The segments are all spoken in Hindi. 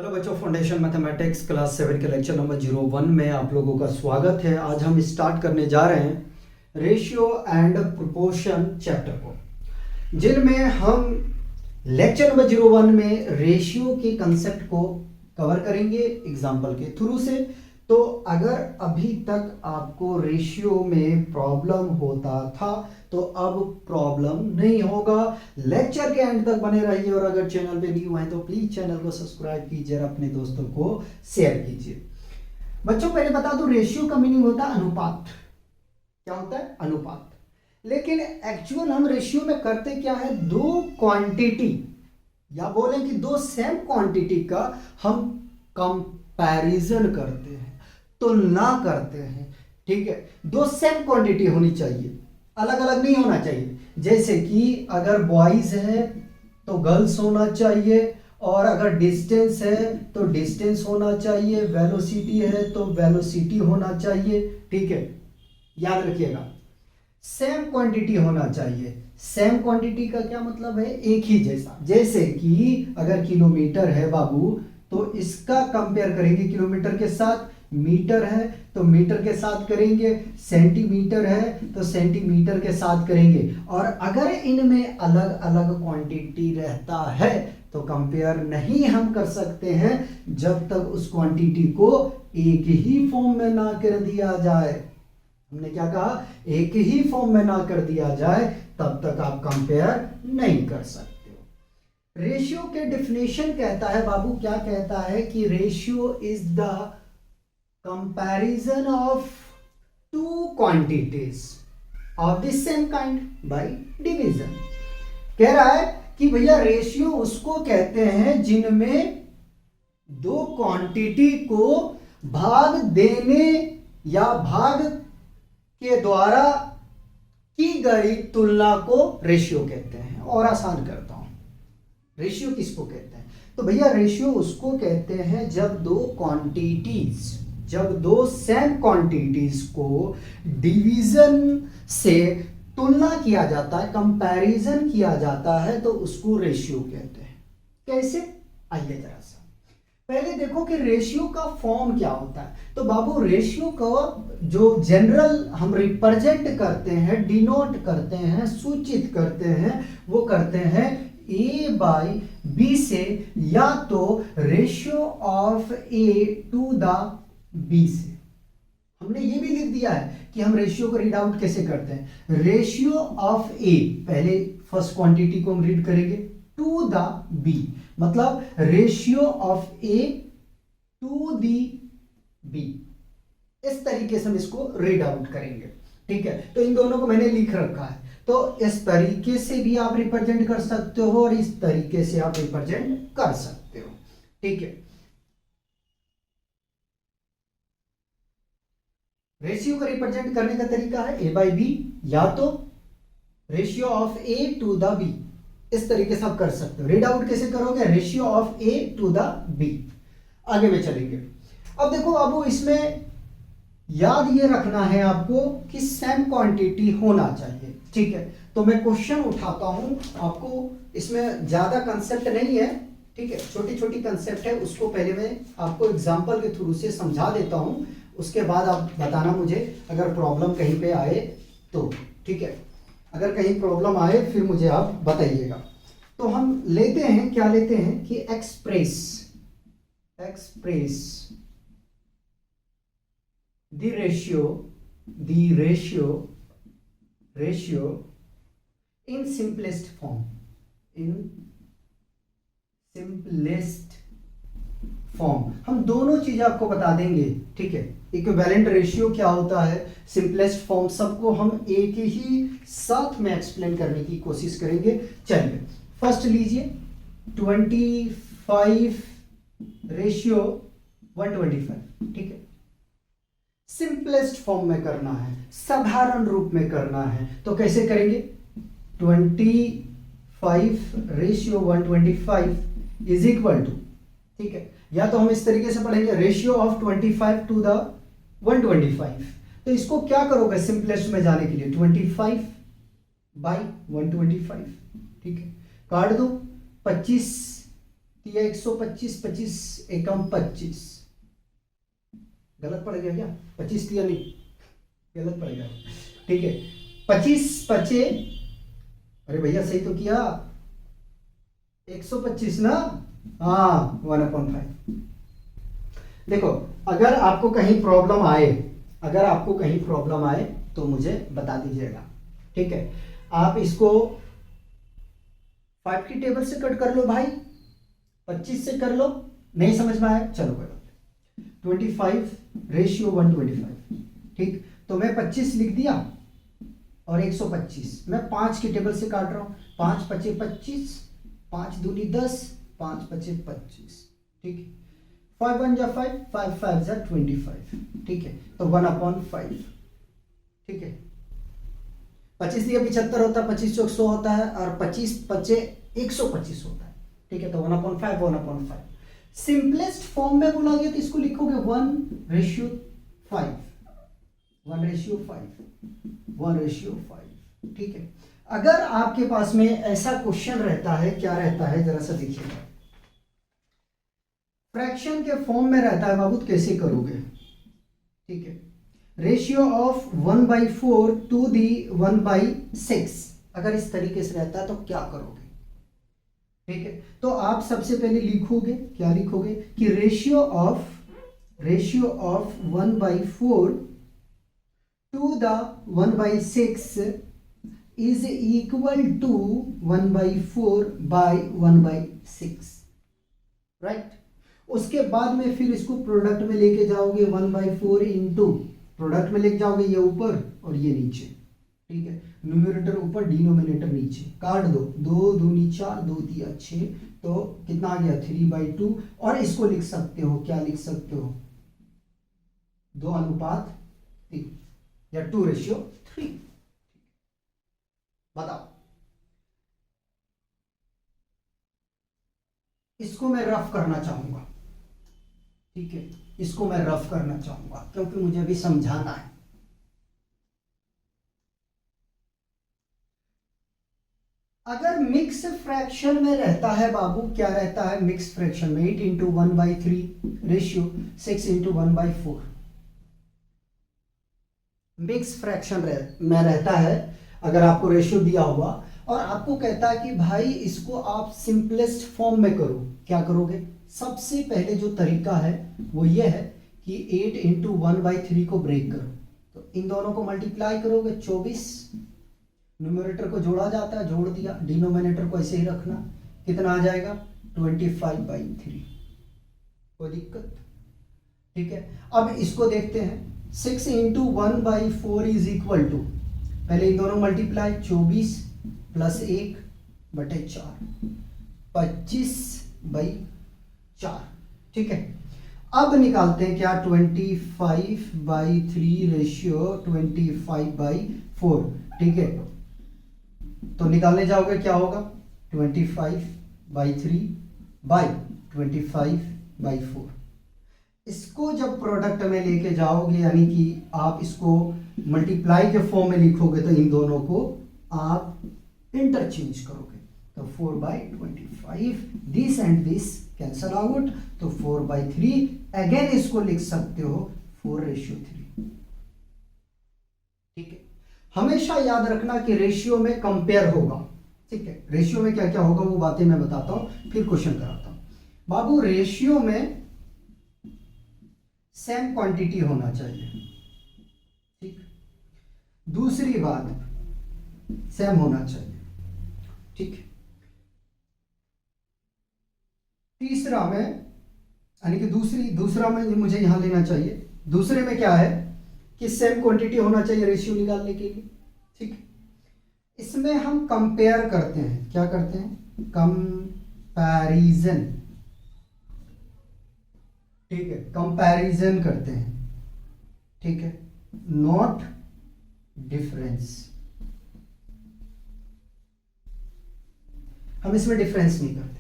हेलो बच्चों, फाउंडेशन मैथमेटिक्स क्लास 7 के लेक्चर नंबर 01 में आप लोगों का स्वागत है। आज हम स्टार्ट करने जा रहे हैं रेशियो एंड प्रोपोर्शन चैप्टर को, जिनमें हम लेक्चर नंबर 01 में रेशियो के कंसेप्ट को कवर करेंगे एग्जाम्पल के थ्रू से। तो अगर अभी तक आपको रेशियो में प्रॉब्लम होता था तो अब प्रॉब्लम नहीं होगा। लेक्चर के एंड तक बने रहिए और अगर चैनल पे न्यू हैं तो प्लीज चैनल को सब्सक्राइब कीजिए और अपने दोस्तों को शेयर कीजिए। बच्चों पहले बता दूं, रेशियो का मीनिंग होता है अनुपात। क्या होता है? अनुपात। लेकिन एक्चुअल हम रेशियो में करते क्या है, दो क्वांटिटी या बोलें कि दो सेम क्वांटिटी का हम कंपैरिजन करते हैं, तुलना करते हैं। ठीक है, दो सेम क्वांटिटी होनी चाहिए, अलग अलग नहीं होना चाहिए। जैसे कि अगर बॉयज है तो गर्ल्स होना चाहिए, और अगर डिस्टेंस है तो डिस्टेंस होना चाहिए, वेलोसिटी है तो वेलोसिटी होना चाहिए। ठीक है, याद रखिएगा सेम क्वांटिटी होना चाहिए। सेम क्वांटिटी का क्या मतलब है? एक ही जैसा। जैसे कि अगर किलोमीटर है बाबू तो इसका कंपेयर करेंगे किलोमीटर के साथ, मीटर है तो मीटर के साथ करेंगे, सेंटीमीटर है तो सेंटीमीटर के साथ करेंगे। और अगर इनमें अलग अलग क्वांटिटी रहता है तो कंपेयर नहीं हम कर सकते हैं जब तक उस क्वांटिटी को एक ही फॉर्म में ना कर दिया जाए। हमने क्या कहा? एक ही फॉर्म में ना कर दिया जाए तब तक आप कंपेयर नहीं कर सकते हो। रेशियो के डेफिनेशन कहता है बाबू, क्या कहता है कि ratio is the comparison of two quantities of the same kind by division। कह रहा है कि भैया रेशियो उसको कहते हैं जिनमें दो क्वांटिटी को भाग देने या भाग के द्वारा की गई तुलना को रेशियो कहते हैं। और आसान करता हूं, रेशियो किसको कहते हैं? तो भैया रेशियो उसको कहते हैं जब दो क्वांटिटीज, जब दो सेम क्वांटिटीज को डिवीजन से तुलना किया जाता है, कंपैरिजन किया जाता है, तो उसको रेशियो कहते हैं। कैसे? आइए जरा सा पहले देखो कि रेशियो का फॉर्म क्या होता है। तो बाबू रेशियो का जो जनरल हम रिप्रेजेंट करते हैं, डिनोट करते हैं, सूचित करते हैं, वो करते हैं ए बाई बी से, या तो ratio of A to the B से। हमने ये भी लिख दिया है कि हम रेशियो को रीड आउट कैसे करते हैं। रेशियो ऑफ ए, पहले फर्स्ट क्वांटिटी को हम रीड करेंगे, टू द बी, मतलब ratio of A to the B. इस तरीके से हम इसको रीड आउट करेंगे। ठीक है, तो इन दोनों को मैंने लिख रखा है। तो इस तरीके से भी आप रिप्रेजेंट कर सकते हो और इस तरीके से आप रिप्रेजेंट कर सकते हो। ठीक है, रेशियो को रिप्रेजेंट करने का तरीका है ए बाई बी, या तो ratio of A to the B. इस तरीके से आप कर सकते हो। रीड आउट कैसे करोगे? Ratio of A to the B. आगे में चलेंगे। अब देखो बाबू, इसमें याद ये रखना है आपको कि सेम क्वांटिटी होना चाहिए। ठीक है, तो मैं क्वेश्चन उठाता हूं आपको, इसमें ज्यादा कंसेप्ट नहीं है। ठीक है, छोटी छोटी कंसेप्ट है, उसको पहले मैं आपको एग्जांपल के थ्रू से समझा देता हूं, उसके बाद आप बताना मुझे अगर प्रॉब्लम कहीं पे आए तो। ठीक है, अगर कहीं प्रॉब्लम आए फिर मुझे आप बताइएगा। तो हम लेते हैं, क्या लेते हैं कि express the ratio in simplest form, हम दोनों चीजें आपको बता देंगे। ठीक है, इक्विवेलेंट रेशियो क्या होता है, सिंपलेस्ट फॉर्म, सबको हम एक ही साथ में एक्सप्लेन करने की कोशिश करेंगे। चलिए फर्स्ट लीजिए, 25 रेशियो 125। ठीक है, सिंपलेस्ट फॉर्म में करना है, साधारण रूप में करना है, तो कैसे करेंगे? 25 रेशियो 125 इज इक्वल टू, ठीक है, या तो हम इस तरीके से पढ़ेंगे रेशियो ऑफ 25 टू द 125। तो इसको क्या करोगे सिंपलेस्ट में जाने के लिए? 25 बाई 125। ठीक है, काट दो, 25 तिया 125, 25 एकम 25, गलत पड़ गया क्या? 25 तिया नहीं, गलत पड़ गया, ठीक है। 25 पचे, अरे भैया सही तो किया, 125 ना, हाँ 1/5। देखो अगर आपको कहीं प्रॉब्लम आए, अगर आपको कहीं प्रॉब्लम आए तो मुझे बता दीजिएगा, ठीक है। आप इसको 5 की टेबल से कट कर लो भाई, 25 से कर लो, नहीं समझ में आया चलो कोई बात नहीं। 25/125, ठीक। तो मैं 25 लिख दिया और 125 मैं 5 की टेबल से काट रहा हूं, 5 पचे 25, 5 दूनी 10, 5 पचे 25, ठीक है। 5 1 जा 5, 5 5 जा 25, ठीक है। तो 1/5, ठीक है। 25 दिया 75 होता है, 25 चौक 100 होता है, और 25 पचे 125 होता है, ठीक है। तो 1/5, 1/5 सिंपलेस्ट फॉर्म में बोला गया तो इसको लिखोगे 1/5, 1/5, 1/5, ठीक है। अगर आपके पास में ऐसा क्वेश्चन रहता है, क्या रहता है जरा सा देखिएगा, फ्रैक्शन के फॉर्म में रहता है बाबू, तो कैसे करोगे, ठीक है। रेशियो ऑफ 1/4 टू दी 1/6, अगर इस तरीके से रहता है तो क्या करोगे, ठीक है। तो आप सबसे पहले लिखोगे, क्या लिखोगे कि ratio of 1/4 to the 1/6 is equal to 1/4/1/6, right. उसके बाद में फिर इसको प्रोडक्ट में लेके जाओगे, 1/4 इंटू प्रोडक्ट में लेके जाओगे, ये ऊपर और ये नीचे, ठीक है। न्यूमरेटर ऊपर, डिनोमिनेटर नीचे, काट दो, 2 दूनी 4, 2 तिया 6, तो कितना आ गया 3/2। और इसको लिख सकते हो, क्या लिख सकते हो, 2:3 या 2:3। बताओ, इसको मैं रफ करना चाहूंगा, ठीक है। इसको मैं रफ करना चाहूंगा क्योंकि मुझे भी समझाना है। अगर मिक्स फ्रैक्शन में रहता है बाबू, क्या रहता है मिक्स फ्रैक्शन में, 8 into 1/3 ratio 6 into 1/4, mix fraction में रहता है। अगर आपको रेशियो दिया हुआ और आपको कहता है कि भाई इसको आप सिंपलेस्ट फॉर्म में करो, क्या करोगे? सबसे पहले जो तरीका है वो ये है कि 8 इंटू 1/3 को ब्रेक करो, तो इन दोनों को मल्टीप्लाई करोगे, 24, न्यूमरेटर को जोड़ा जाता है, जोड़ दिया, डिनोमिनेटर को ऐसे ही रखना, कितना आ जाएगा 25/3, कोई दिक्कत, ठीक है। अब इसको देखते हैं, 6 इंटू 1/4 इज इक्वल टू, पहले इन दोनों मल्टीप्लाई, 24 प्लस 1/4, 25/4, ठीक है। अब निकालते हैं क्या, 25/3 रेशियो 25/4, ठीक है। तो निकालने जाओगे क्या होगा, 25/3/25/4। इसको जब प्रोडक्ट में लेके जाओगे, यानी कि आप इसको मल्टीप्लाई के फॉर्म में लिखोगे, तो इन दोनों को आप इंटरचेंज करोगे, तो 4/25, this and this cancel out, तो 4/3, अगेन इसको लिख सकते हो 4:3, ठीक है। हमेशा याद रखना कि रेशियो में कंपेयर होगा, ठीक है। रेशियो में क्या क्या होगा वो बातें मैं बताता हूं, फिर क्वेश्चन कराता हूं। बाबू रेशियो में सेम क्वांटिटी होना चाहिए, ठीक। दूसरी बात, सेम होना चाहिए, ठीक। तीसरा में, यानी कि दूसरा में मुझे यहां लेना चाहिए, दूसरे में क्या है कि सेम क्वांटिटी होना चाहिए रेशियो निकालने के लिए, ठीक। इसमें हम कंपेयर करते हैं, क्या करते हैं, कंपैरिजन, ठीक है, कंपैरिजन करते हैं, ठीक है, नॉट डिफरेंस। हम इसमें डिफरेंस नहीं करते।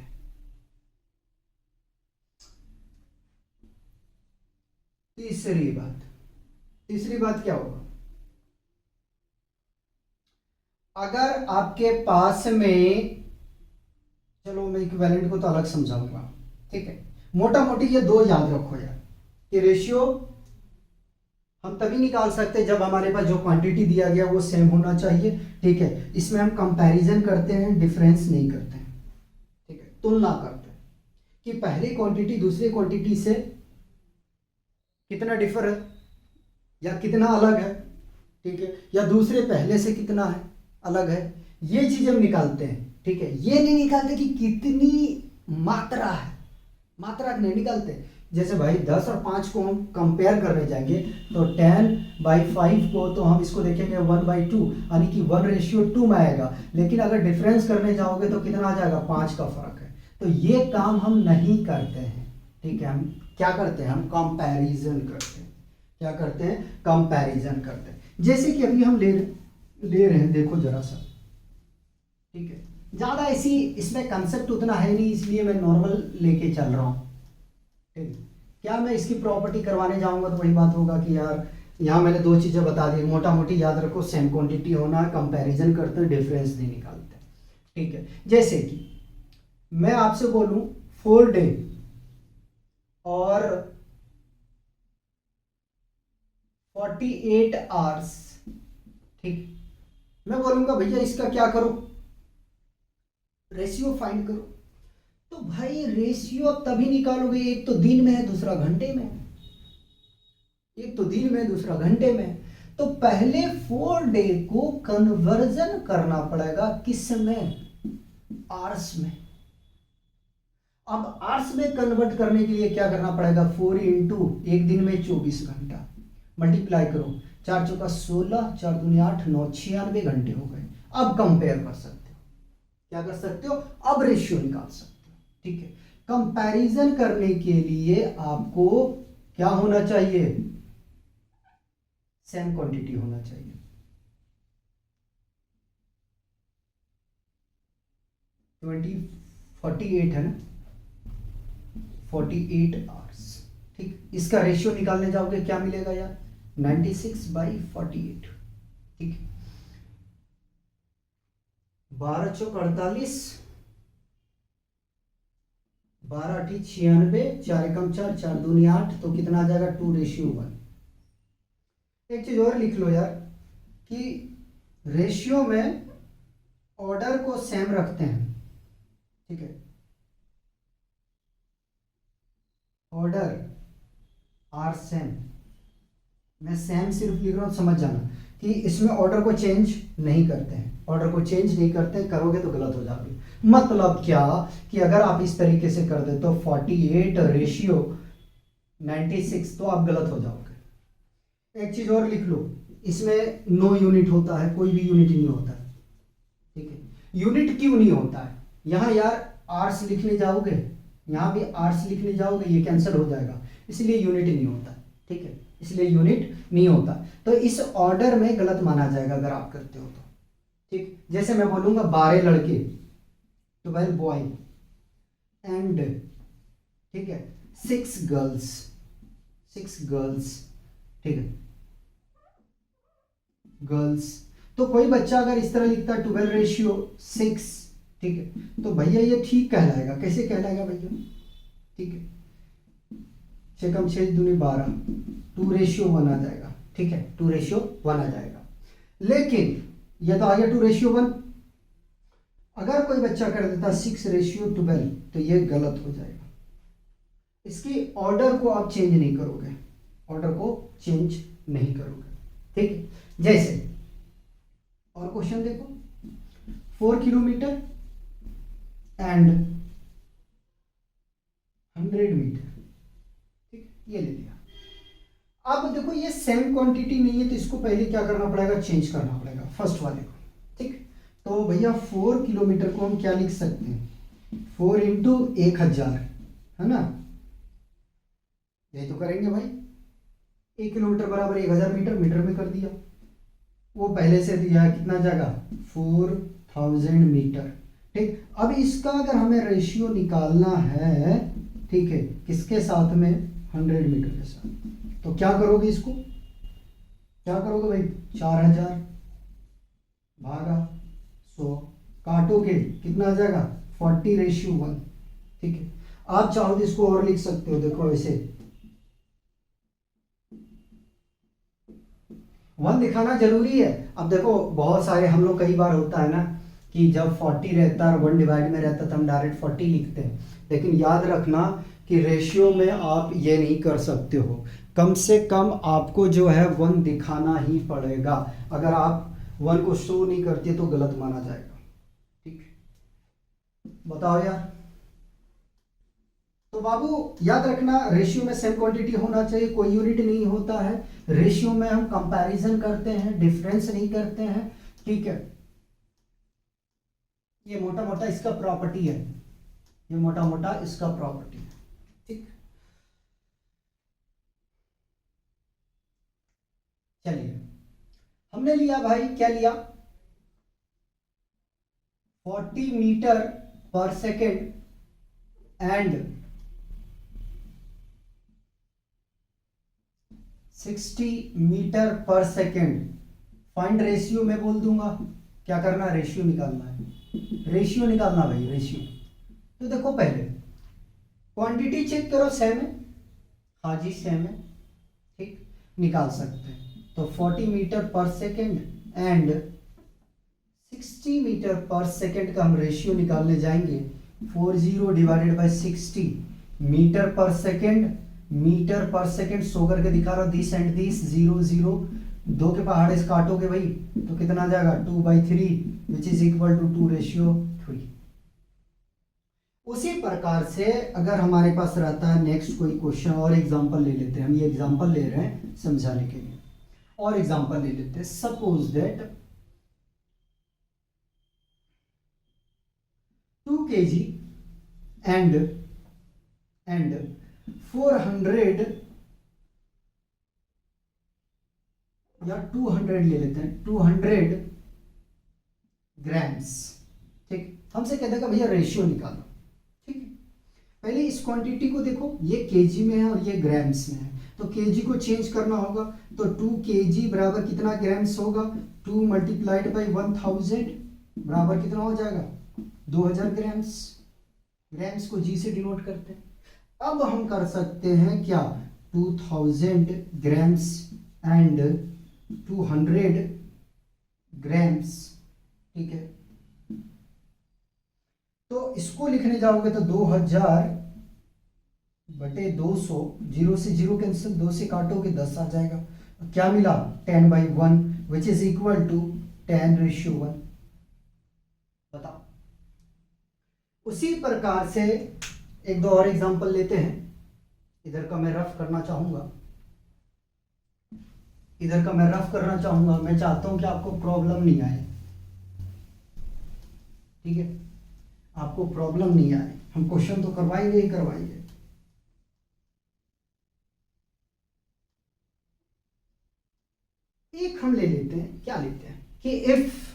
तीसरी बात क्या होगा, अगर आपके पास में चलो मैं इक्विवेलेंट को तो अलग समझाऊंगा, ठीक है। मोटा मोटी ये दो याद रखो यार, कि रेशियो हम तभी निकाल सकते हैं जब हमारे पास जो क्वांटिटी दिया गया वो सेम होना चाहिए, ठीक है। इसमें हम कंपैरिजन करते हैं, डिफरेंस नहीं करते हैं, ठीक है, तुलना करते हैं कि पहली क्वांटिटी दूसरी क्वांटिटी से कितना डिफर है या कितना अलग है, ठीक है, या दूसरे पहले से कितना है अलग है, ये चीज हम निकालते हैं, ठीक है। ये नहीं निकालते कि कितनी मात्रा है, मात्रा नहीं निकालते। जैसे भाई 10 और 5 को हम कंपेयर करने जाएंगे तो 10/5 को तो हम इसको देखेंगे 1/2, यानी कि 1:2 में आएगा। लेकिन अगर डिफरेंस करने जाओगे तो कितना आ जाएगा, 5 का फर्क है। तो ये काम हम नहीं करते हैं, ठीक है। हम क्या करते हैं, हम कंपैरिजन करते हैं। क्या करते हैं, कंपैरिजन करते हैं। जैसे कि अभी हम ले रहे हैं, देखो जरा सा, ठीक है। ज़्यादा ऐसी इसमें कंसेप्ट उतना है नहीं, इसलिए मैं नॉर्मल लेके चल रहा हूँ, ठीक है। क्या मैं इसकी प्रॉपर्टी करवाने जाऊंगा तो वही बात होगा कि यार यहाँ मैंने दो चीज़ें बता दी, मोटा मोटी याद रखो, सेम क्वांटिटी होना, कंपैरिजन करते हैं, डिफरेंस नहीं निकालते, ठीक है। जैसे कि मैं आपसे बोलूं 4 डे और 48 आवर्स, ठीक। मैं बोलूंगा भैया इसका क्या करो, रेशियो फाइंड करो। तो भाई रेशियो तभी निकालोगे, एक तो दिन में है दूसरा घंटे में, एक तो दिन में दूसरा घंटे में। तो पहले 4 डे को कन्वर्जन करना पड़ेगा किस में, आवर्स में। अब आवर्स में कन्वर्ट करने के लिए क्या करना पड़ेगा, 4 इंटू एक दिन में 24 घंटा, मल्टीप्लाई करो, 4 चौका 16, 4 दूनी 8, 9, 96 घंटे हो गए। अब कंपेयर कर सकते हो, क्या कर सकते हो, अब रेशियो निकाल सकते हो, ठीक है। कंपैरिजन करने के लिए आपको क्या होना चाहिए, सेम क्वांटिटी होना चाहिए। 48 है ना, 48 आवर्स, ठीक। इसका रेशियो निकालने जाओगे क्या मिलेगा यार, 96/48, ठीक। 12 चौक 48, 12 × 96, 4 एकम 4, 4 दूनी 8, तो कितना आ जाएगा, 2:1। एक चीज और लिख लो यार कि रेशियो में ऑर्डर को सेम रखते हैं, ठीक है। ऑर्डर आर सेम, मैं सेम सिर्फ लिख रहा हूं, समझ जाना कि इसमें ऑर्डर को चेंज नहीं करते हैं, ऑर्डर को चेंज नहीं करते हैं, करोगे तो गलत हो जाओगे। मतलब क्या कि अगर आप इस तरीके से कर दे तो 48 रेशियो 96, तो आप गलत हो जाओगे। एक चीज और लिख लो, इसमें नो यूनिट होता है, कोई भी यूनिट नहीं होता है, ठीक है। यूनिट क्यों नहीं होता है, यहाँ यार आर्स लिखने जाओगे, यहाँ भी आर्स लिखने जाओगे, ये कैंसिल हो जाएगा, इसलिए यूनिट नहीं होता, ठीक है, इसलिए यूनिट नहीं होता। तो इस ऑर्डर में गलत माना जाएगा अगर आप करते हो तो, ठीक। जैसे मैं बोलूंगा 12 लड़के, 12 बॉय एंड, ठीक है, 6 गर्ल्स, 6 गर्ल्स, ठीक है, गर्ल्स। तो कोई बच्चा अगर इस तरह लिखता है 12:6, ठीक है, तो भैया ये ठीक कहलाएगा। कैसे कहलाएगा भैया, ठीक है, 6 कम 6 दूनी 12, 2:1 आ जाएगा, ठीक है, 2:1 आ जाएगा। लेकिन यह तो आ गया 2:1। अगर कोई बच्चा कर देता 6:12, तो ये गलत हो जाएगा। इसकी ऑर्डर को आप चेंज नहीं करोगे, ऑर्डर को चेंज नहीं करोगे, ठीक है। जैसे और क्वेश्चन देखो, 4 किलोमीटर एंड 100 मीटर, ठीक, ये ले लिया। अब देखो ये सेम क्वांटिटी नहीं है, तो इसको पहले क्या करना पड़ेगा, चेंज करना पड़ेगा फर्स्ट वाले को, ठीक। तो भैया 4 किलोमीटर को हम क्या लिख सकते हैं, 4 इंटू 1000, है ना, यही तो करेंगे भाई। 1 किलोमीटर बराबर 1000 मीटर, मीटर में कर दिया, वो पहले से दिया है, कितना जाएगा, 4000 मीटर, ठीक। अब इसका अगर हमें रेशियो निकालना है, ठीक है, किसके साथ में, 100 मीटर के साथ, तो क्या करोगे, इसको क्या करोगे भाई, 4000 भागा 100, काटोगे कितना आ जाएगा, 40:1, ठीक है। आप चाहो तो इसको और लिख सकते हो, देखो ऐसे 1 दिखाना जरूरी है। अब देखो बहुत सारे हम लोग, कई बार होता है ना कि जब 40 रहता है और 1 डिवाइड में रहता है तो हम डायरेक्ट 40 लिखते हैं, लेकिन याद रखना कि रेशियो में आप ये नहीं कर सकते हो। कम से कम आपको जो है 1 दिखाना ही पड़ेगा। अगर आप 1 को शो नहीं करते तो गलत माना जाएगा, ठीक। बताओ यार। तो बाबू याद रखना, रेशियो में सेम क्वांटिटी होना चाहिए, कोई यूनिट नहीं होता है। रेशियो में हम कंपैरिजन करते हैं, डिफरेंस नहीं करते हैं, ठीक है। ये मोटा मोटा इसका प्रॉपर्टी है, ये मोटा मोटा इसका प्रॉपर्टी है, ठीक। चलिए हमने लिया भाई, क्या लिया, 40 मीटर पर सेकेंड एंड 60 मीटर पर सेकेंड। फाइंड रेशियो में बोल दूंगा, क्या करना है, रेशियो निकालना है, रेशियो निकालना भाई, रेशियो। तो देखो पहले क्वांटिटी चेक करो, सेम है, हाँ जी सेम है, ठीक, निकाल सकते हैं। तो 40 मीटर पर सेकेंड एंड 60 मीटर पर सेकेंड का हम रेशियो निकालने जाएंगे। 40 डिवाइडेड बाई 60 मीटर पर सेकेंड, मीटर पर सेकेंड सो करके दिखा रहा हूं, दिस एंड दिस 0 0, 2 के पहाड़े से काटोगे भाई तो कितना आ जाएगा, 2/3 विच इज इक्वल टू 2:3। उसी प्रकार से अगर हमारे पास रहता है नेक्स्ट कोई क्वेश्चन, और एग्जांपल ले लेते हैं, हम ये एग्जांपल ले रहे हैं समझाने के लिए, और एग्जांपल ले लेते हैं। सपोज दैट 2 kg and 400 या 200 ले लेते हैं, 200 ग्राम्स, ठीक। हमसे कहता है कि भैया रेशियो निकालो, ठीक है। पहले इस क्वांटिटी को देखो, ये केजी में है और ये ग्राम्स में है, तो केजी को चेंज करना होगा। तो 2 kg बराबर कितना ग्राम्स होगा, 2 मल्टीप्लाइड बाई 1000 बराबर कितना हो जाएगा, 2000 ग्राम्स। ग्राम्स को जी से डिनोट करते हैं। अब हम कर सकते हैं क्या, 2000 ग्राम्स एंड 200 ग्राम्स, ठीक है। तो इसको लिखने जाओगे तो 2000/200, 0 से 0 कैंसिल, 2 से काटोगे 10 आ जाएगा। क्या मिला, 10/1 विच इज इक्वल टू 10:1। बताओ। उसी प्रकार से एक दो और एग्जांपल लेते हैं। इधर का मैं रफ करना चाहूंगा, इधर का मैं रफ करना चाहूंगा। मैं चाहता हूं कि आपको प्रॉब्लम नहीं आए, ठीक है, आपको प्रॉब्लम नहीं आए। हम क्वेश्चन तो करवाएंगे ही करवाएंगे। एक हम ले लेते हैं, क्या लेते हैं कि if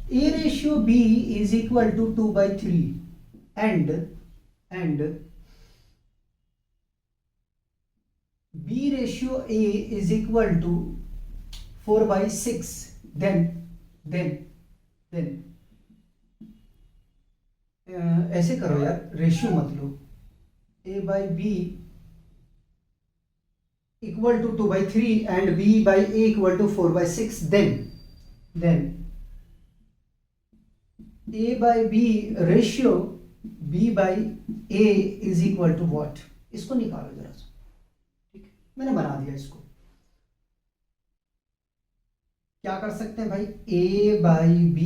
A ratio B is equal to 2/3 and B ratio A is equal to 4/6, then ऐसे करो यार, रेशियो मत लो, A/B equal to 2/3 and B/A equal to 4/6, then A/B ratio B/A is equal to what. इसको निकालो जरा सा, ठीक है, मैंने बना दिया इसको। क्या कर सकते हैं भाई, A/B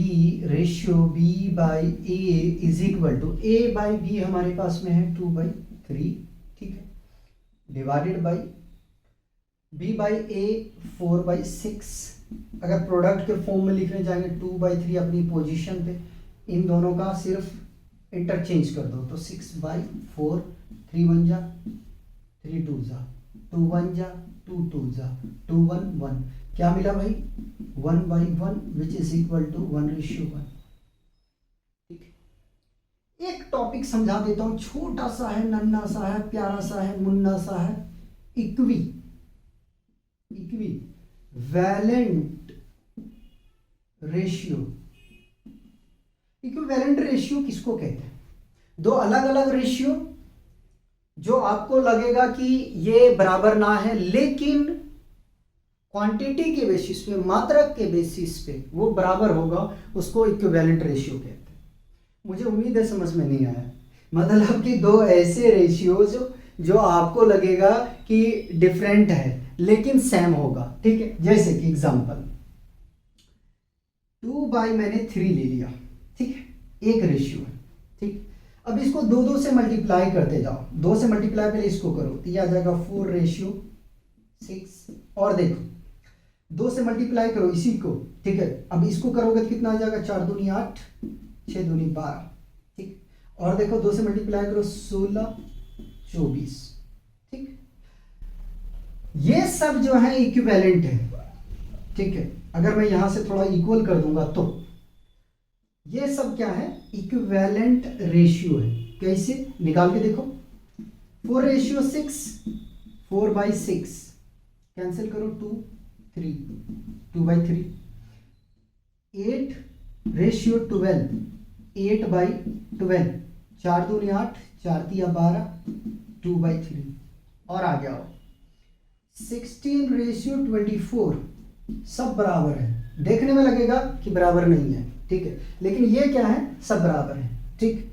ratio B/A is equal to, A/B हमारे पास में है 2/3, ठीक है, डिवाइडेड बाई B/A 4/6। अगर प्रोडक्ट के फॉर्म में लिखने जाएंगे 2/3 अपनी पोजीशन पे, इन दोनों का सिर्फ इंटरचेंज कर दो तो 6/4, 3 1 जा, 3 2 जा, 2 1 जा, 2 2 जा, 2 1 1। क्या मिला भाई, 1/1 विच इज इक्वल टू 1:1, ठीक है। एक टॉपिक समझा देता हूं, छोटा सा है, नन्ना सा है, प्यारा सा है, मुन्ना सा है, equivalent ratio equivalent ratio किसको कहते हैं? दो अलग अलग रेशियो जो आपको लगेगा कि ये बराबर ना है, लेकिन क्वांटिटी के बेसिस पे, मात्रक के बेसिस पे वो बराबर होगा, उसको इक्विवेलेंट रेशियो कहते हैं। मुझे उम्मीद है समझ में नहीं आया। मतलब कि दो ऐसे रेशियोज जो आपको लगेगा कि डिफरेंट है लेकिन सेम होगा, ठीक है। जैसे कि एग्जांपल 2/, मैंने 3 ले लिया, ठीक है, एक रेशियो है, ठीक। अब इसको 2 से मल्टीप्लाई करते जाओ, 2 से मल्टीप्लाई पहले इसको करो तो ये आ जाएगा 4:6। और देखो 2 से मल्टीप्लाई करो इसी को, ठीक है। अब इसको करोगे तो कितना आ जाएगा, 4 दूनी 8, 6 दूनी 12, ठीक। और देखो 2 से मल्टीप्लाई करो 16, 24, ठीक। ये सब जो है इक्विवेलेंट है, ठीक है। अगर मैं यहां से थोड़ा इक्वल कर दूंगा तो ये सब क्या है, इक्विवेलेंट रेशियो है। कैसे निकाल के देखो, 4:6, 4/6, कैंसिल करो 2, 3, 2/3, 8:12, 8/12, 4 दूनी 8, 4 तिया 12, 2/3। और आ गया 16:24, सब बराबर है। देखने में लगेगा कि बराबर नहीं है, ठीक है, लेकिन ये क्या है, सब बराबर है, ठीक।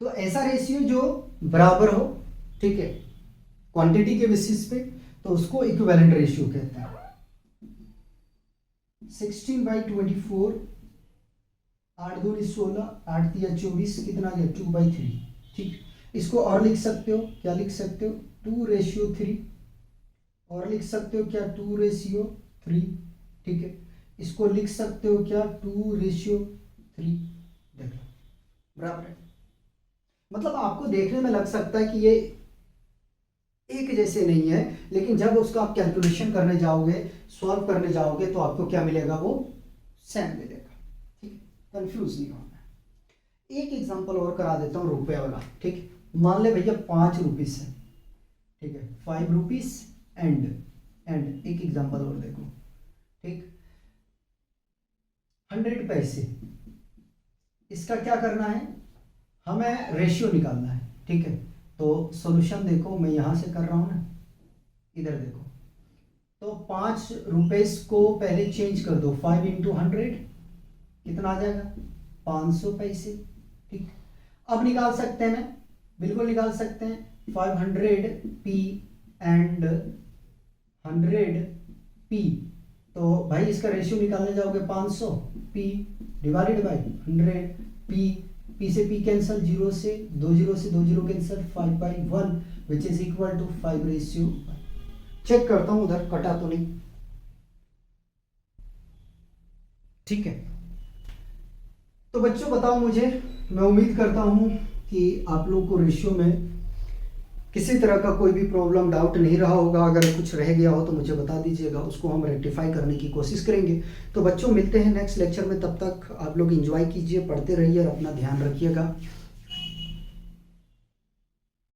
तो ऐसा रेशियो जो बराबर हो, ठीक है, क्वांटिटी के बेसिस पे, तो उसको इक्विवेलेंट रेशियो कहते हैं। 16/24, 8 दूनी 16, 8 तिया 24, कितना गया, 2/3, ठीक। इसको और लिख सकते हो, क्या लिख सकते हो, 2:3, और लिख सकते हो क्या, 2:3, ठीक है। इसको लिख सकते हो क्या, 2:3, देख लो बराबर है। मतलब आपको देखने में लग सकता है कि ये एक जैसे नहीं है, लेकिन जब उसका आप कैलकुलेशन करने जाओगे, सॉल्व करने जाओगे, तो आपको क्या मिलेगा, वो सेम मिलेगा, ठीक है। कंफ्यूज नहीं होना। एक एग्जांपल और करा देता हूँ रुपए वाला, ठीक। मान ले भैया 5 रुपीस है, ठीक है, 5 रुपीस एंड एक एग्जांपल और देखो, ठीक, 100 पैसे। इसका क्या करना है, हमें रेशियो निकालना है, ठीक है। तो सॉल्यूशन देखो, मैं यहां से कर रहा हूं ना, इधर देखो, तो 5 रुपीस को पहले चेंज कर दो, 5 × 100 कितना आ जाएगा, 500 पैसे, ठीक। अब निकाल सकते हैं ना, बिल्कुल निकाल सकते हैं। 500p एंड 100p, तो भाई इसका रेशियो निकालने जाओगे 500p डिवाइडेड बाय 100p से p कैंसिल, 0 से 2 0 cancel, 5/1 which is equal to 5:5। Check करता हूं उधर कटा तो नहीं, ठीक है। तो बच्चों बताओ मुझे, मैं उम्मीद करता हूं कि आप लोग को रेशियो में किसी तरह का कोई भी प्रॉब्लम, डाउट नहीं रहा होगा। अगर कुछ रह गया हो तो मुझे बता दीजिएगा, उसको हम रेक्टिफाई करने की कोशिश करेंगे। तो बच्चों मिलते हैं नेक्स्ट लेक्चर में, तब तक आप लोग एंजॉय कीजिए, पढ़ते रहिए और अपना ध्यान रखिएगा।